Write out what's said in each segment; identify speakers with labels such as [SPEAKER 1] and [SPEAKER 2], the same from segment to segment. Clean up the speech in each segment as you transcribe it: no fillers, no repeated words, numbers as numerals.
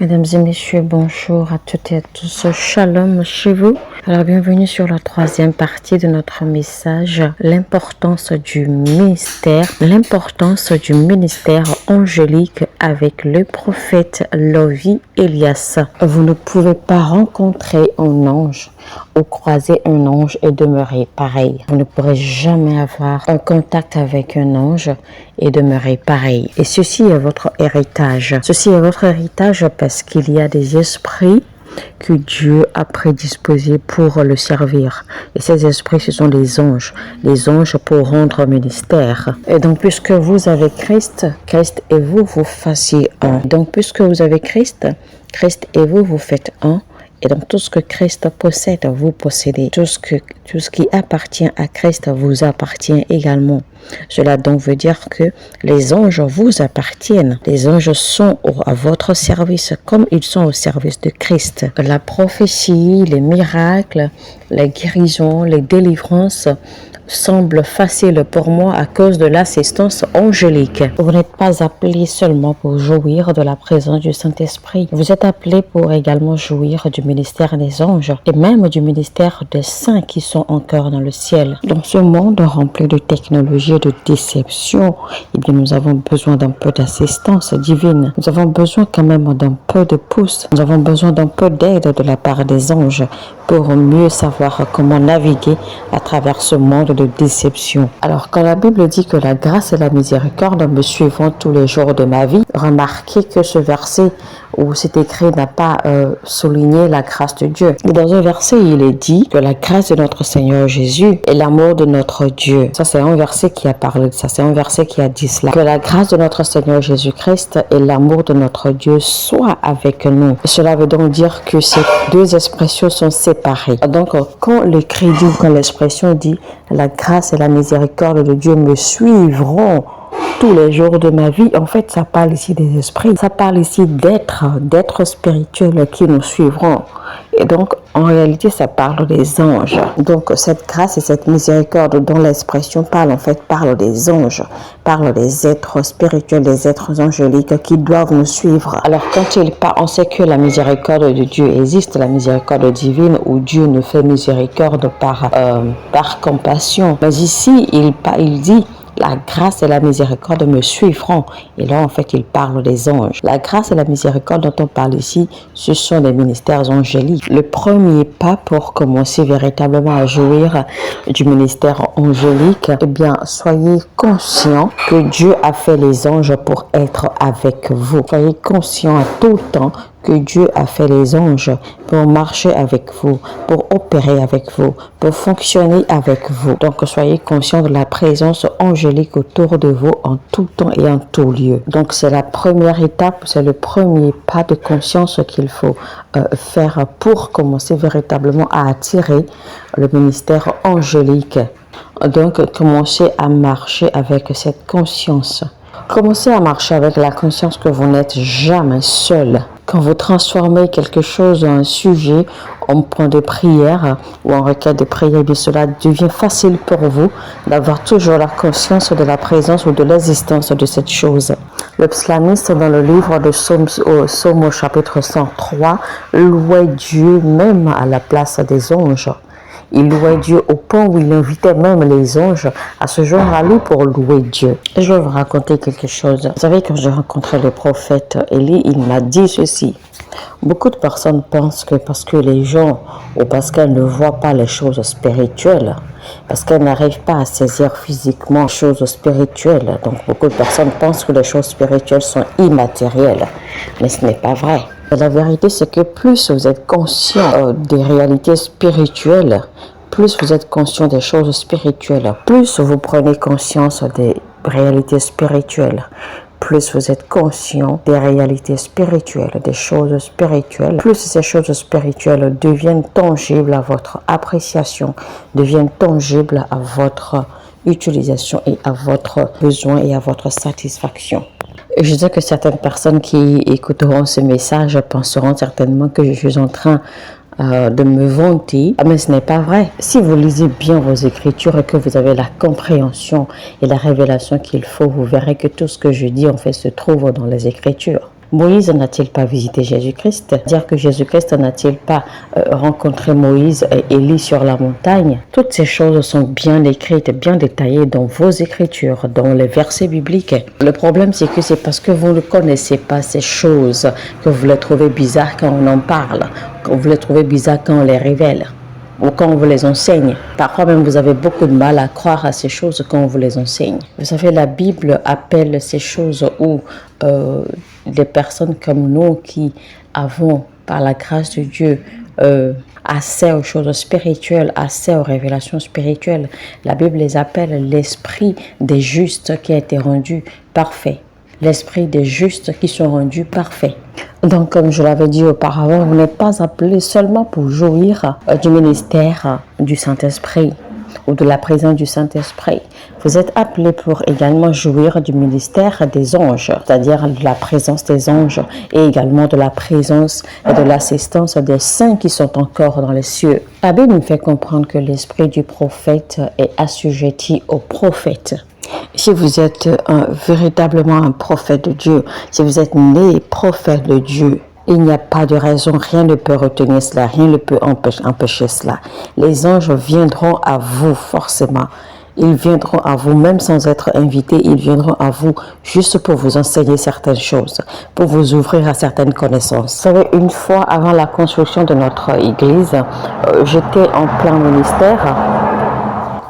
[SPEAKER 1] Mesdames et messieurs, bonjour à toutes et à tous. Shalom chez vous. Alors, bienvenue sur la troisième partie de notre message, l'importance du ministère angélique avec le prophète Lovi Elias. Vous ne pouvez pas rencontrer un ange ou croiser un ange et demeurer pareil. Vous ne pourrez jamais avoir un contact avec un ange et demeurer pareil. Et ceci est votre héritage. Ceci est votre héritage parce qu'il y a des esprits que Dieu a prédisposés pour le servir. Et ces esprits, ce sont les anges pour rendre ministère. Et donc, puisque vous avez Christ, Christ et vous, vous fassiez un. Donc, puisque vous avez Christ, Christ et vous, vous faites un. Et donc, tout ce que Christ possède, vous possédez. Tout ce qui appartient à Christ vous appartient également. Cela donc veut dire que les anges vous appartiennent. Les anges sont à votre service comme ils sont au service de Christ. La prophétie, les miracles, les guérisons, les délivrances semble facile pour moi à cause de l'assistance angélique. Vous n'êtes pas appelé seulement pour jouir de la présence du Saint-Esprit. Vous êtes appelé pour également jouir du ministère des anges et même du ministère des saints qui sont encore dans le ciel. Dans ce monde rempli de technologie et de déception, eh bien, nous avons besoin d'un peu d'assistance divine. Nous avons besoin quand même d'un peu de pouce. Nous avons besoin d'un peu d'aide de la part des anges pour mieux savoir comment naviguer à travers ce monde de déception. Alors, quand la Bible dit que la grâce et la miséricorde me suivront tous les jours de ma vie, remarquez que ce verset où c'est écrit n'a pas souligné la grâce de Dieu. Et dans un verset, il est dit que la grâce de notre Seigneur Jésus et l'amour de notre Dieu. Ça, c'est un verset qui a parlé de ça. C'est un verset qui a dit cela. Que la grâce de notre Seigneur Jésus-Christ et l'amour de notre Dieu soient avec nous. Cela veut donc dire que ces deux expressions sont séparées. Donc, quand l'écrit dit, quand l'expression dit la grâce et la miséricorde de Dieu me suivront tous les jours de ma vie, en fait, ça parle ici des esprits. Ça parle ici d'êtres spirituels qui nous suivront. Et donc, en réalité, ça parle des anges. Donc, cette grâce et cette miséricorde dont l'expression parle des anges, parle des êtres spirituels, des êtres angéliques qui doivent nous suivre. Alors, quand il parle, on sait que la miséricorde de Dieu existe, la miséricorde divine où Dieu ne fait miséricorde par compassion. Mais ici, il dit la grâce et la miséricorde me suivront. Et là, en fait, il parle des anges. La grâce et la miséricorde dont on parle ici, ce sont les ministères angéliques. Le premier pas pour commencer véritablement à jouir du ministère angélique, eh bien, soyez conscients que Dieu a fait les anges pour être avec vous. Soyez conscients à tout temps que Dieu a fait les anges pour marcher avec vous, pour opérer avec vous, pour fonctionner avec vous. Donc, soyez conscients de la présence angélique autour de vous en tout temps et en tout lieu. Donc, c'est la première étape, c'est le premier pas de conscience qu'il faut faire pour commencer véritablement à attirer le ministère angélique. Donc, commencez à marcher avec cette conscience. Commencez à marcher avec la conscience que vous n'êtes jamais seul. Quand vous transformez quelque chose en un sujet, en point de prière ou en requête de prière, bien cela devient facile pour vous d'avoir toujours la conscience de la présence ou de l'existence de cette chose. Le psalmiste dans le livre de Psaume au chapitre 103 louait Dieu même à la place des anges. Il louait Dieu au point où il invitait même les anges à se joindre à lui pour louer Dieu. Et je vais vous raconter quelque chose. Vous savez, quand j'ai rencontré le prophète Élie, il m'a dit ceci. Beaucoup de personnes pensent que parce que les gens, ou parce qu'elles ne voient pas les choses spirituelles, parce qu'elles n'arrivent pas à saisir physiquement les choses spirituelles, donc beaucoup de personnes pensent que les choses spirituelles sont immatérielles. Mais ce n'est pas vrai. La vérité, c'est que plus vous êtes conscient des réalités spirituelles, plus vous êtes conscient des choses spirituelles, plus vous prenez conscience des réalités spirituelles, plus vous êtes conscient des réalités spirituelles, des choses spirituelles, plus ces choses spirituelles deviennent tangibles à votre appréciation, deviennent tangibles à votre utilisation et à votre besoin et à votre satisfaction. Je sais que certaines personnes qui écouteront ce message penseront certainement que je suis en train de me vanter, mais ce n'est pas vrai. Si vous lisez bien vos écritures et que vous avez la compréhension et la révélation qu'il faut, vous verrez que tout ce que je dis en fait se trouve dans les écritures. Moïse n'a-t-il pas visité Jésus-Christ? Dire que Jésus-Christ n'a-t-il pas rencontré Moïse et Élie sur la montagne? Toutes ces choses sont bien écrites, bien détaillées dans vos écritures, dans les versets bibliques. Le problème, c'est que c'est parce que vous ne connaissez pas ces choses que vous les trouvez bizarres quand on en parle, que vous les trouvez bizarres quand on les révèle, ou quand on vous les enseigne. Parfois même, vous avez beaucoup de mal à croire à ces choses quand on vous les enseigne. Vous savez, la Bible appelle ces choses où des personnes comme nous qui avons, par la grâce de Dieu, accès aux choses spirituelles, accès aux révélations spirituelles. La Bible les appelle l'esprit des justes qui a été rendu parfait. L'esprit des justes qui sont rendus parfaits. Donc, comme je l'avais dit auparavant, vous n'êtes pas appelé seulement pour jouir du ministère du Saint-Esprit ou de la présence du Saint-Esprit. Vous êtes appelé pour également jouir du ministère des anges, c'est-à-dire de la présence des anges et également de la présence et de l'assistance des saints qui sont encore dans les cieux. La Bible nous fait comprendre que l'esprit du prophète est assujetti au prophète. Si vous êtes véritablement un prophète de Dieu, si vous êtes né prophète de Dieu, il n'y a pas de raison, rien ne peut retenir cela, rien ne peut empêcher cela. Les anges viendront à vous forcément. Ils viendront à vous même sans être invités, ils viendront à vous juste pour vous enseigner certaines choses, pour vous ouvrir à certaines connaissances. Vous savez, une fois avant la construction de notre église, j'étais en plein ministère,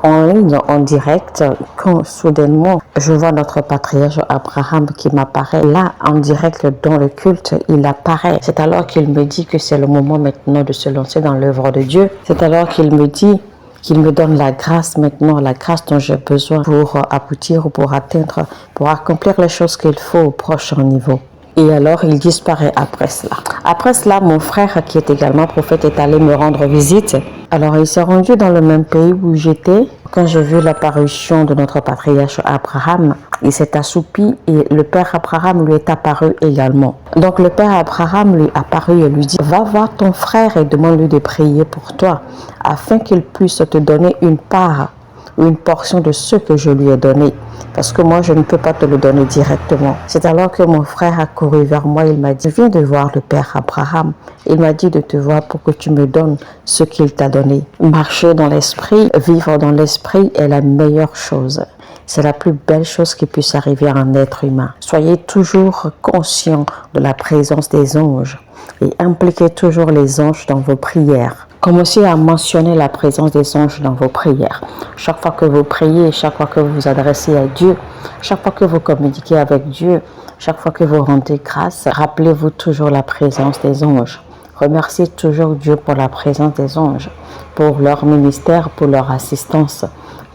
[SPEAKER 1] en ligne, en direct, quand soudainement je vois notre patriarche Abraham qui m'apparaît là en direct dans le culte, il apparaît. C'est alors qu'il me dit que c'est le moment maintenant de se lancer dans l'œuvre de Dieu. C'est alors qu'il me dit qu'il me donne la grâce maintenant, la grâce dont j'ai besoin pour aboutir ou pour atteindre, pour accomplir les choses qu'il faut au prochain niveau. Et alors, il disparaît après cela. Après cela, mon frère, qui est également prophète, est allé me rendre visite. Alors, il s'est rendu dans le même pays où j'étais. Quand j'ai vu l'apparition de notre patriarche Abraham, il s'est assoupi et le père Abraham lui est apparu également. Donc, le père Abraham lui est apparu et lui dit, va voir ton frère et demande-lui de prier pour toi, afin qu'il puisse te donner une part ou une portion de ce que je lui ai donné. Parce que moi, je ne peux pas te le donner directement. C'est alors que mon frère a couru vers moi. Il m'a dit, viens de voir le père Abraham. Il m'a dit de te voir pour que tu me donnes ce qu'il t'a donné. Marcher dans l'esprit, vivre dans l'esprit est la meilleure chose. C'est la plus belle chose qui puisse arriver à un être humain. Soyez toujours conscient de la présence des anges et impliquez toujours les anges dans vos prières. Commencez à mentionner la présence des anges dans vos prières. Chaque fois que vous priez, chaque fois que vous vous adressez à Dieu, chaque fois que vous communiquez avec Dieu, chaque fois que vous rendez grâce, rappelez-vous toujours la présence des anges. Remerciez toujours Dieu pour la présence des anges, pour leur ministère, pour leur assistance.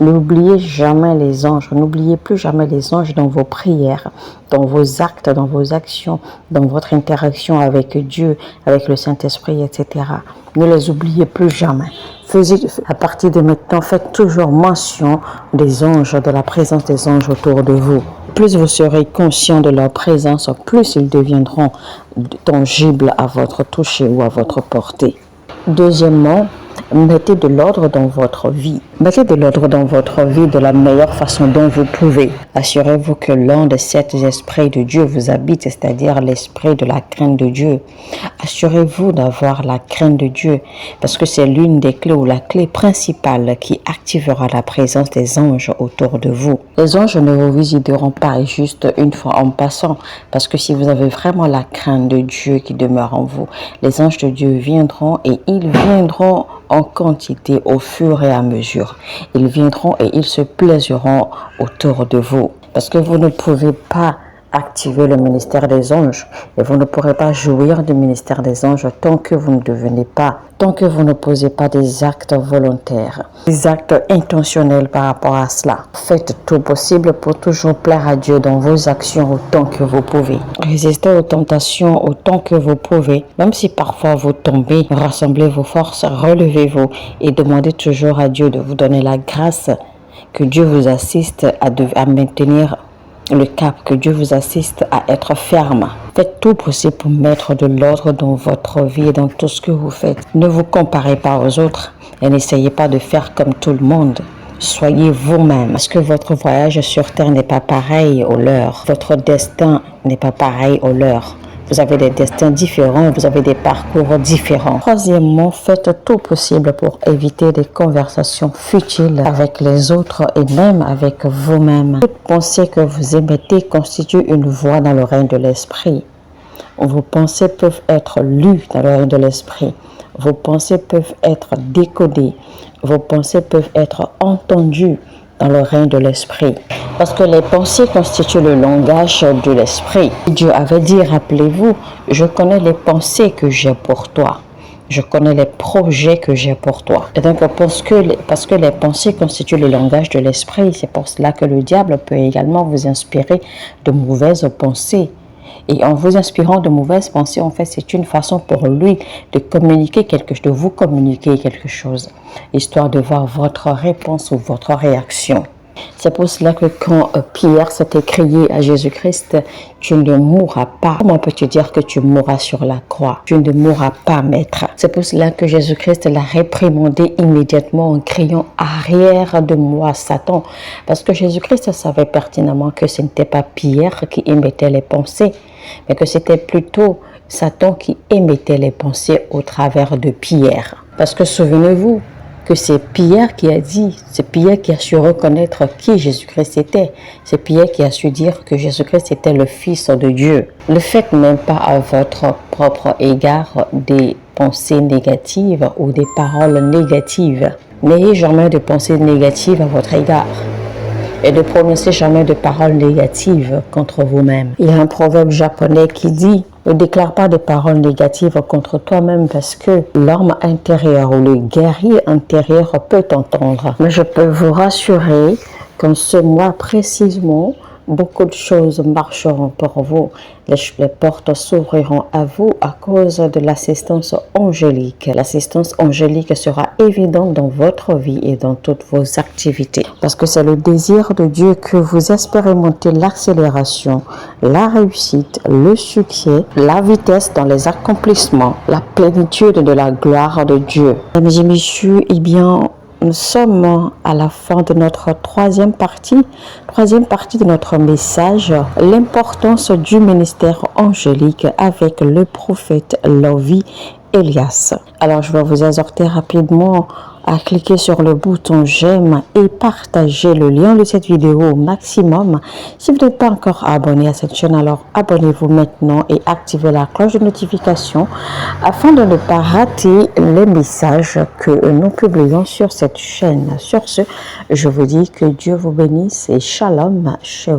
[SPEAKER 1] N'oubliez jamais les anges, n'oubliez plus jamais les anges dans vos prières, dans vos actes, dans vos actions, dans votre interaction avec Dieu, avec le Saint-Esprit, etc. Ne les oubliez plus jamais. À partir de maintenant, faites toujours mention des anges, de la présence des anges autour de vous. Plus vous serez conscient de leur présence, plus ils deviendront tangibles à votre toucher ou à votre portée. Deuxièmement, mettez de l'ordre dans votre vie. Mettez de l'ordre dans votre vie de la meilleure façon dont vous pouvez. Assurez-vous que l'un des 7 esprits de Dieu vous habite, c'est-à-dire l'esprit de la crainte de Dieu. Assurez-vous d'avoir la crainte de Dieu, parce que c'est l'une des clés ou la clé principale qui activera la présence des anges autour de vous. Les anges ne vous visiteront pas juste une fois en passant, parce que si vous avez vraiment la crainte de Dieu qui demeure en vous, les anges de Dieu viendront et ils viendront en quantité au fur et à mesure. Ils viendront et ils se plaisiront autour de vous. Parce que vous ne pouvez pas activer le ministère des anges et vous ne pourrez pas jouir du ministère des anges tant que vous ne devenez pas, tant que vous ne posez pas des actes volontaires, des actes intentionnels par rapport à cela. Faites tout possible pour toujours plaire à Dieu dans vos actions autant que vous pouvez. Résistez aux tentations autant que vous pouvez, même si parfois vous tombez. Rassemblez vos forces, relevez-vous et demandez toujours à Dieu de vous donner la grâce, que Dieu vous assiste à maintenir le cap, que Dieu vous assiste à être ferme. Faites tout possible pour mettre de l'ordre dans votre vie et dans tout ce que vous faites. Ne vous comparez pas aux autres et n'essayez pas de faire comme tout le monde. Soyez vous-même, parce que votre voyage sur terre n'est pas pareil au leur. Votre destin n'est pas pareil au leur. Vous avez des destins différents, vous avez des parcours différents. Troisièmement, faites tout possible pour éviter des conversations futiles avec les autres et même avec vous-même. Toute pensée que vous émettez constitue une voix dans le règne de l'esprit. Vos pensées peuvent être lues dans le règne de l'esprit. Vos pensées peuvent être décodées. Vos pensées peuvent être entendues dans le règne de l'esprit. Parce que les pensées constituent le langage de l'esprit. Dieu avait dit, rappelez-vous, je connais les pensées que j'ai pour toi. Je connais les projets que j'ai pour toi. Et donc, parce que les pensées constituent le langage de l'esprit, c'est pour cela que le diable peut également vous inspirer de mauvaises pensées. Et en vous inspirant de mauvaises pensées, en fait, c'est une façon pour lui de communiquer quelque chose, de vous communiquer quelque chose, histoire de voir votre réponse ou votre réaction. C'est pour cela que quand Pierre s'est écrié à Jésus-Christ, tu ne mourras pas. Comment peux-tu dire que tu mourras sur la croix? Tu ne mourras pas, maître. C'est pour cela que Jésus-Christ l'a réprimandé immédiatement en criant « Arrière de moi, Satan !» Parce que Jésus-Christ savait pertinemment que ce n'était pas Pierre qui émettait les pensées, mais que c'était plutôt Satan qui émettait les pensées au travers de Pierre. Parce que souvenez-vous, que c'est Pierre qui a dit, c'est Pierre qui a su reconnaître qui Jésus-Christ était. C'est Pierre qui a su dire que Jésus-Christ était le Fils de Dieu. Ne faites même pas à votre propre égard des pensées négatives ou des paroles négatives. N'ayez jamais de pensées négatives à votre égard. Et ne prononcez jamais de paroles négatives contre vous-même. Il y a un proverbe japonais qui dit « Ne déclare pas de paroles négatives contre toi-même parce que l'homme intérieur ou le guerrier intérieur peut t'entendre. » Mais je peux vous rassurer qu'en ce mois précisément, beaucoup de choses marcheront pour vous. Les portes s'ouvriront à vous à cause de l'assistance angélique. L'assistance angélique sera évidente dans votre vie et dans toutes vos activités. Parce que c'est le désir de Dieu que vous expérimentez l'accélération, la réussite, le succès, la vitesse dans les accomplissements, la plénitude de la gloire de Dieu. Mesdames et messieurs, nous sommes à la fin de notre troisième partie de notre message, l'importance du ministère angélique avec le prophète Lovie Elias. Alors, je vais vous exhorter rapidement à cliquer sur le bouton j'aime et partager le lien de cette vidéo au maximum. Si vous n'êtes pas encore abonné à cette chaîne, alors abonnez-vous maintenant et activez la cloche de notification afin de ne pas rater les messages que nous publions sur cette chaîne. Sur ce, je vous dis que Dieu vous bénisse et shalom chez vous.